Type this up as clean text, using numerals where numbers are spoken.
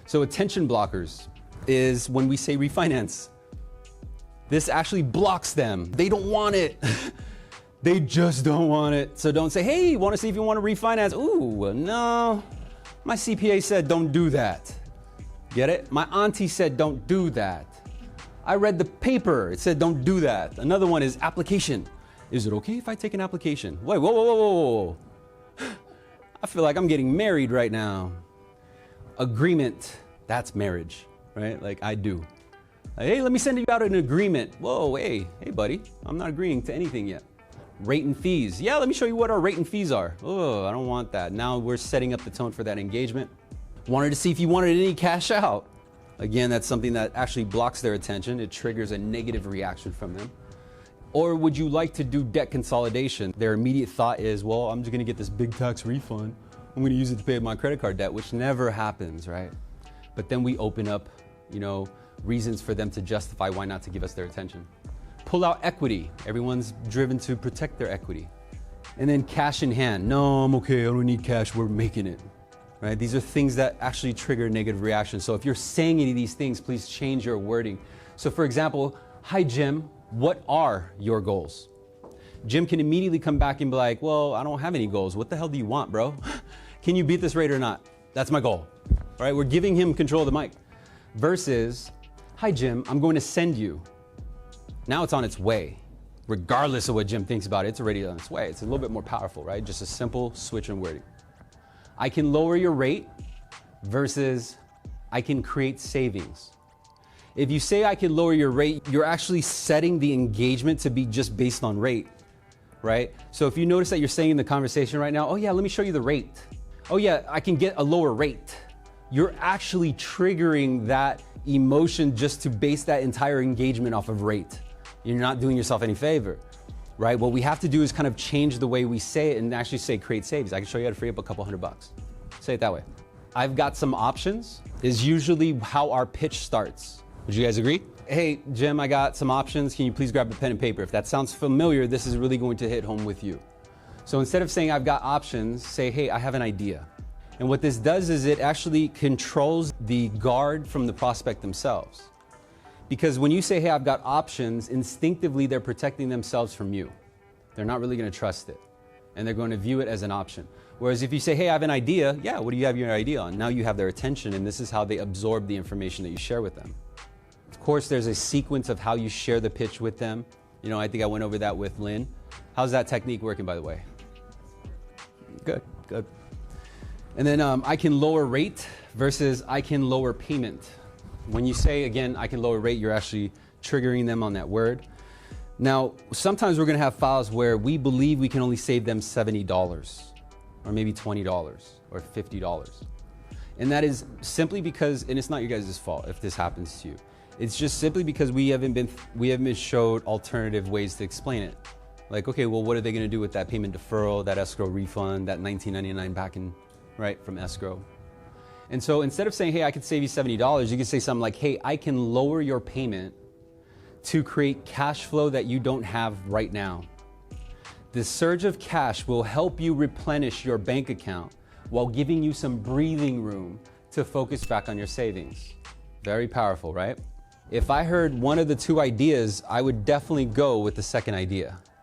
So attention blockers is when we say refinance. This actually blocks them. They don't want it. They just don't want it. So don't say, hey, want to see if you want to refinance? Ooh, no. My CPA said don't do that. Get it? My auntie said don't do that. I read the paper. It said don't do that. Another one is application. Is it okay if I take an application? Wait, whoa, whoa, whoa, whoa, whoa. I feel like I'm getting married right now. Agreement, that's marriage, right? Like I do. Like, hey, let me send you out an agreement. Whoa, hey buddy, I'm not agreeing to anything yet. Rate and fees. Yeah, let me show you what our rate and fees are. Oh, I don't want that. Now we're setting up the tone for that engagement. Wanted to see if you wanted any cash out. Again, that's something that actually blocks their attention. It triggers a negative reaction from them. Or would you like to do debt consolidation? Their immediate thought is, well, I'm just gonna get this big tax refund. I'm gonna use it to pay my credit card debt, which never happens, right? But then we open up, reasons for them to justify why not to give us their attention. Pull out equity. Everyone's driven to protect their equity. And then cash in hand. No, I'm okay, I don't need cash, we're making it. Right? These are things that actually trigger negative reactions. So if you're saying any of these things, please change your wording. So for example, hi Jim, what are your goals? Jim can immediately come back and be like, well, I don't have any goals. What the hell do you want, bro? Can you beat this rate or not? That's my goal. All right, we're giving him control of the mic. Versus, hi Jim, I'm going to send you. Now it's on its way. Regardless of what Jim thinks about it, it's already on its way. It's a little bit more powerful, right? Just a simple switch in wording. I can lower your rate versus I can create savings. If you say I can lower your rate, you're actually setting the engagement to be just based on rate, right? So if you notice that you're saying in the conversation right now, oh yeah, let me show you the rate. Oh yeah, I can get a lower rate. You're actually triggering that emotion just to base that entire engagement off of rate. You're not doing yourself any favor, right? What we have to do is kind of change the way we say it and actually say create savings. I can show you how to free up a couple $100. Say it that way. I've got some options is usually how our pitch starts. Would you guys agree? Hey, Jim, I got some options. Can you please grab a pen and paper? If that sounds familiar, this is really going to hit home with you. So instead of saying I've got options, say, hey, I have an idea. And what this does is it actually controls the guard from the prospect themselves. Because when you say, hey, I've got options, instinctively they're protecting themselves from you. They're not really going to trust it. And they're going to view it as an option. Whereas if you say, hey, I have an idea, yeah, what do you have your idea on? Now you have their attention, and this is how they absorb the information that you share with them. Of course, there's a sequence of how you share the pitch with them. I think I went over that with Lynn. How's that technique working, by the way? Good, good. And then I can lower rate versus I can lower payment. When you say, again, I can lower rate, you're actually triggering them on that word. Now, sometimes we're gonna have files where we believe we can only save them $70 or maybe $20 or $50. And that is simply because, and it's not your guys' fault if this happens to you. It's just simply because we haven't been showed alternative ways to explain it. Like, okay, well, what are they gonna do with that payment deferral, that escrow refund, that $19.99 back in, right, from escrow? And so instead of saying, hey, I could save you $70, you can say something like, hey, I can lower your payment to create cash flow that you don't have right now. This surge of cash will help you replenish your bank account while giving you some breathing room to focus back on your savings. Very powerful, right? If I heard one of the two ideas, I would definitely go with the second idea.